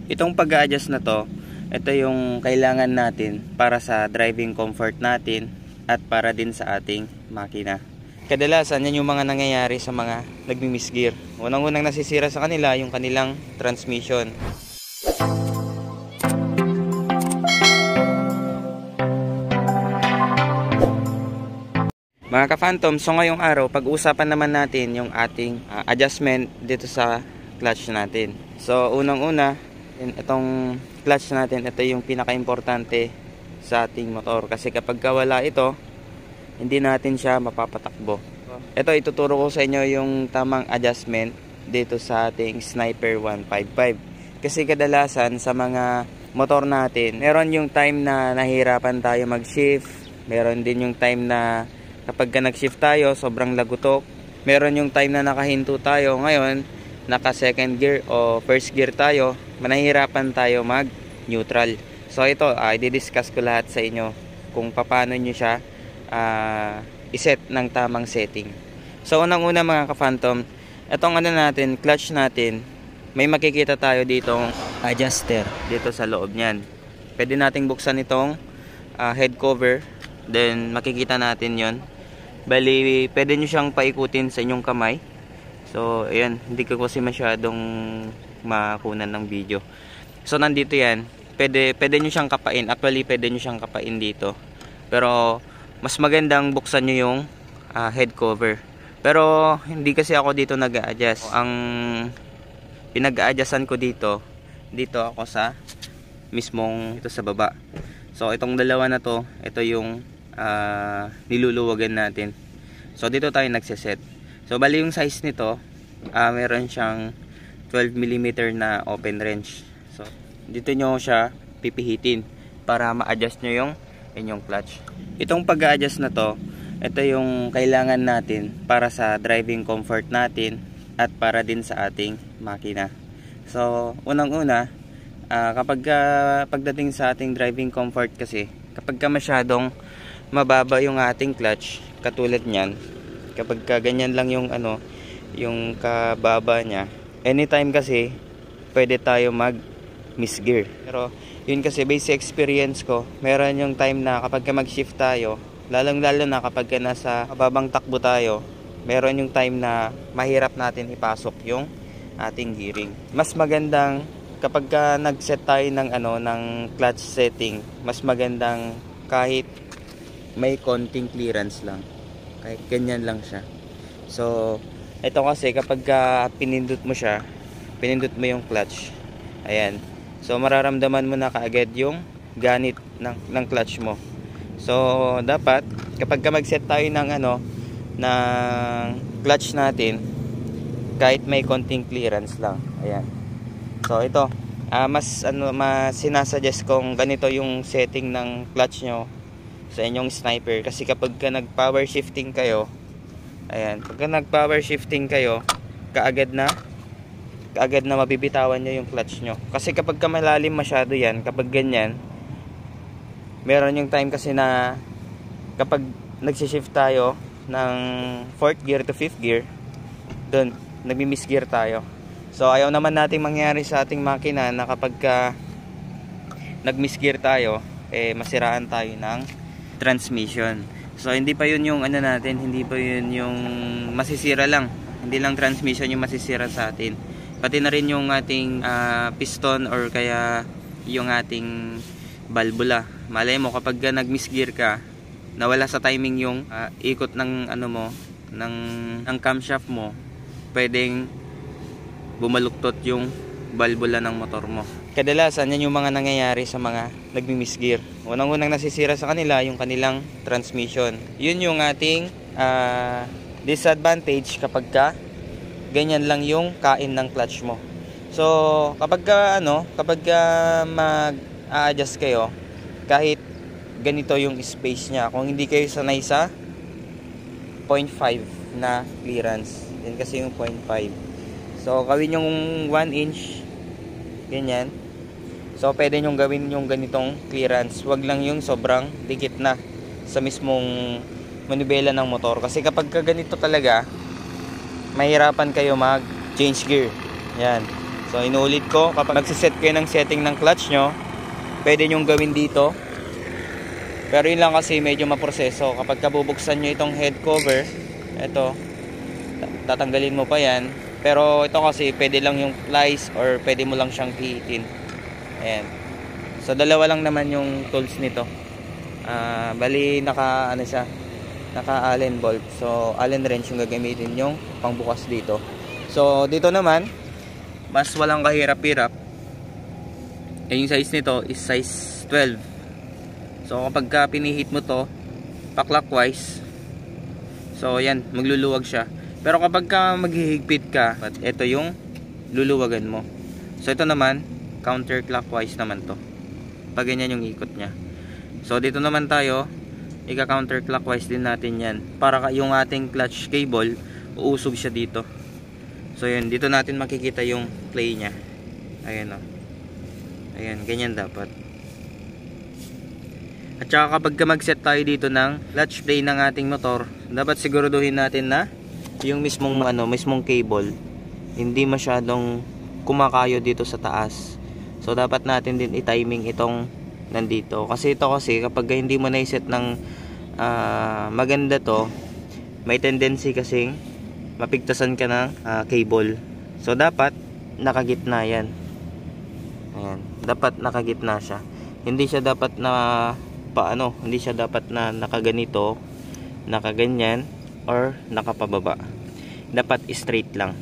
Itong pag-a-adjust na to, ito yung kailangan natin para sa driving comfort natin at para din sa ating makina. Kadalasan yan yung mga nangyayari sa mga nagmi-misgear. Unang-unang nasisira sa kanila yung kanilang transmission. Mga ka-Phantom, so ngayong araw, pag-uusapan naman natin yung ating adjustment dito sa clutch natin. So unang-una, itong clutch natin, ito yung pinaka-importante sa ating motor. Kasi kapag wala ito, hindi natin siya mapapatakbo. Ito, ituturo ko sa inyo yung tamang adjustment dito sa ating Sniper 155. Kasi kadalasan sa mga motor natin, meron yung time na nahirapan tayo mag-shift. Meron din yung time na kapag nag-shift tayo, sobrang lagutok. Meron yung time na nakahinto tayo. Ngayon, naka second gear o first gear tayo, manahirapan tayo mag-neutral. So ito, i-discuss ko lahat sa inyo kung paano nyo siya iset ng tamang setting. So unang-una mga ka-Phantom, itong natin, clutch natin, may makikita tayo ditong adjuster dito sa loob niyan. Pwede nating buksan itong head cover, then makikita natin yon. Bali, pwede nyo siyang paikutin sa inyong kamay. So ayan, hindi ko kasi masyadong makunan ng video. So nandito yan, pwede nyo siyang kapain. Actually pwede nyo siyang kapain dito, pero mas magandang buksan nyo yung head cover. Pero hindi kasi ako dito nag-a-adjust. Ang pinag-a-adjustan ko dito ako sa mismong ito sa baba. So itong dalawa na to, ito yung niluluwagan natin. So dito tayo nagseset. So bali yung size nito, meron siyang 12mm na open range. So dito nyo siya pipihitin para ma-adjust nyo yung inyong clutch. Itong pag-a-adjust na to, ito yung kailangan natin para sa driving comfort natin at para din sa ating makina. So unang-una, pagdating sa ating driving comfort kasi, kapag masyadong mababa yung ating clutch, katulad niyan, kapag ganyan lang yung yung kababa niya, anytime kasi pwede tayo mag misgear. Pero yun kasi base experience ko, meron yung time na kapag mag-shift tayo, lalong lalo na kapag nasa mababang takbo tayo, meron yung time na mahirap natin ipasok yung ating gearing. Mas magandang kapag nag-set tayo ng ng clutch setting, mas magandang kahit may konting clearance lang, kahit ganyan lang siya. So ito kasi kapag pinindot mo siya, pinindot mo yung clutch, ayan, so mararamdaman mo na kaagad yung ganit ng clutch mo. So dapat kapag mag-set tayo ng ng clutch natin, kahit may konting clearance lang, ayan. So ito, mas sinasuggest kong ganito yung setting ng clutch nyo sa inyong Sniper. Kasi kapag nag power shifting kayo, ayan, pag nag power shifting kayo, kaagad na mabibitawan nyo yung clutch nyo. Kasi kapag malalim masyado yan, kapag ganyan, meron yung time kasi na kapag nagsishift tayo ng 4th gear to 5th gear, doon nagmi-misgear tayo. So ayaw naman nating mangyari sa ating makina na kapag nag-misgear tayo, masiraan tayo ng transmission. So hindi pa yun yung natin, hindi pa yun yung masisira lang. Hindi lang transmission yung masisira sa atin, pati na rin yung ating piston or kaya yung ating valvula. Malay mo kapag nag-misgear ka, nawala sa timing yung ikot ng ng camshaft mo, pwedeng bumaluktot yung valvula ng motor mo. Kadalasan yan yung mga nangyayari sa mga nagmi-misgear. Unang-unang nasisira sa kanila yung kanilang transmission. Yun yung ating disadvantage kapag ganyan lang yung kain ng clutch mo. So kapag mag-a-adjust kayo, kahit ganito yung space niya, kung hindi kayo sanay sa 0.5 na clearance, yan kasi yung 0.5. So gawin yung 1 inch, ganyan. So pwede nyong gawin yung ganitong clearance, wag lang yung sobrang dikit na sa mismong manibela ng motor. Kasi kapag ganito talaga, mahirapan kayo mag change gear. Yan. So inuulit ko, kapag nagsiset kayo ng setting ng clutch nyo, pwede nyong gawin dito. Pero yun lang kasi medyo maproseso. Kapag kabubuksan nyo itong head cover, ito, tatanggalin mo pa yan. Pero ito kasi pwede lang yung plies or pwede mo lang siyang pihitin. Ayan. So dalawa lang naman yung tools nito. Bali naka ano siya, naka Allen bolt. So Allen wrench yung gagamitin yung pangbukas dito. So dito naman mas walang kahirap-hirap. Yung size nito is size 12. So kapag ka pinihit mo to pa-clockwise, so yan, magluluwag siya. Pero kapag ka maghihigpit ka, ito yung luluwagan mo. So ito naman counterclockwise naman to. Pag ganyan yung ikot nya. So dito naman tayo, ika-counterclockwise din natin yan. Para yung ating clutch cable, uusog siya dito. So yun, dito natin makikita yung play nya. Ayan o. Ayan, ganyan dapat. At saka kapag mag-set tayo dito ng clutch play ng ating motor, dapat siguraduhin natin na yung mismong mismong cable hindi masyadong kumakayo dito sa taas. So dapat natin din i-timing itong nandito. Kasi ito kasi kapag hindi mo na-set ng maganda to, may tendency kasing mapigtasan ka ng cable. So dapat nakagitna yan. Ayan, dapat nakagitna siya. Hindi siya dapat na hindi siya dapat na nakaganito, nakaganyan or nakapababa. Dapat straight lang.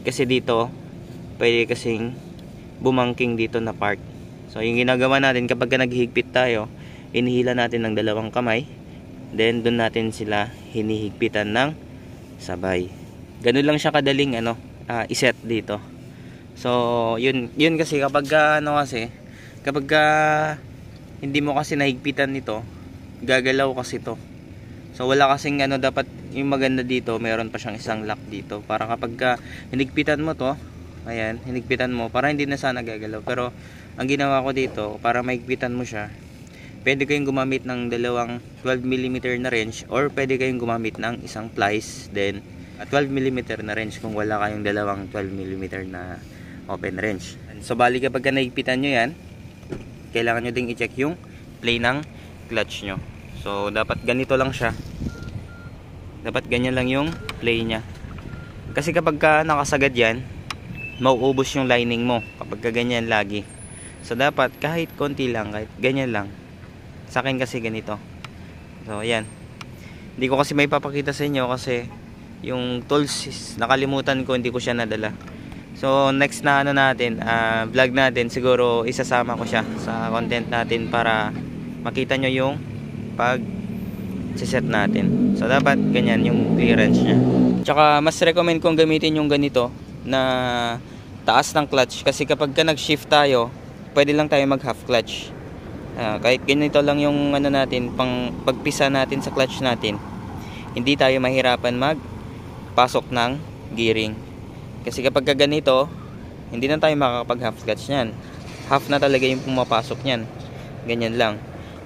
Kasi dito pwede kasing bumangking dito na part. So yung ginagawa natin kapag naghihigpit tayo, inihila natin ng dalawang kamay, then doon natin sila hinihigpitan ng sabay. Ganun lang siya kadaling iset dito. So yun kasi kapag kapag hindi mo kasi nahigpitan nito, gagalaw kasi to. So wala kasing dapat yung maganda dito, meron pa siyang isang lock dito para kapag hinigpitan mo to, ayan, hinigpitan mo para hindi na sana gagalaw. Pero ang ginawa ko dito, para mahigpitan mo siya, pwede kayong gumamit ng dalawang 12mm na wrench or pwede kayong gumamit ng isang plies, then 12mm na wrench kung wala kayong dalawang 12mm na open wrench. So bali kapag nahigpitan nyo yan, kailangan nyo ding i-check yung play ng clutch nyo. So dapat ganito lang siya, dapat ganyan lang yung play nya. Kasi kapag nakasagad yan, mauubos yung lining mo kapag ganyan lagi. So dapat kahit konti lang, kahit ganyan lang. Sa akin kasi ganito. So ayan, hindi ko kasi may papakita sa inyo kasi yung tools nakalimutan ko, hindi ko siya nadala. So next na vlog natin, siguro isasama ko siya sa content natin para makita nyo yung pag set natin. So dapat ganyan yung clearance nya. Tsaka mas recommend kong gamitin yung ganito na taas ng clutch, kasi kapag nag-shift tayo, pwede lang tayo mag half clutch. Kahit ganito lang yung natin, pang pagpisa natin sa clutch natin, hindi tayo mahirapan magpasok ng gearing. Kasi kapag ganito, hindi na tayo makakapag half clutch niyan. Half na talaga yung pumapasok niyan. Ganyan lang.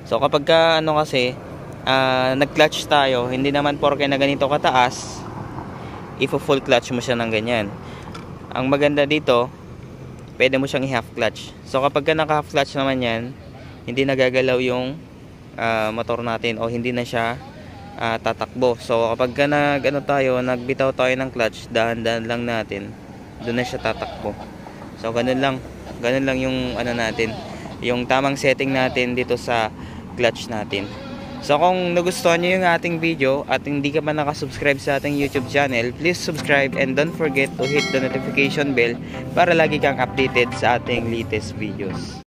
So kapag nag-clutch tayo, hindi naman porke na ganito kataas, i-full clutch mo siya ng ganyan. Ang maganda dito, pwede mo siyang i-half clutch. So kapag naka-half clutch naman yan, hindi nagagalaw yung motor natin o hindi na siya tatakbo. So kapag nagbitaw tayo ng clutch, dahan-dahan lang natin, doon na siya tatakbo. So ganun lang yung yung tamang setting natin dito sa clutch natin. So kung nagustuhan nyo yung ating video at hindi ka pa nakasubscribe sa ating YouTube channel, please subscribe and don't forget to hit the notification bell para lagi kang updated sa ating latest videos.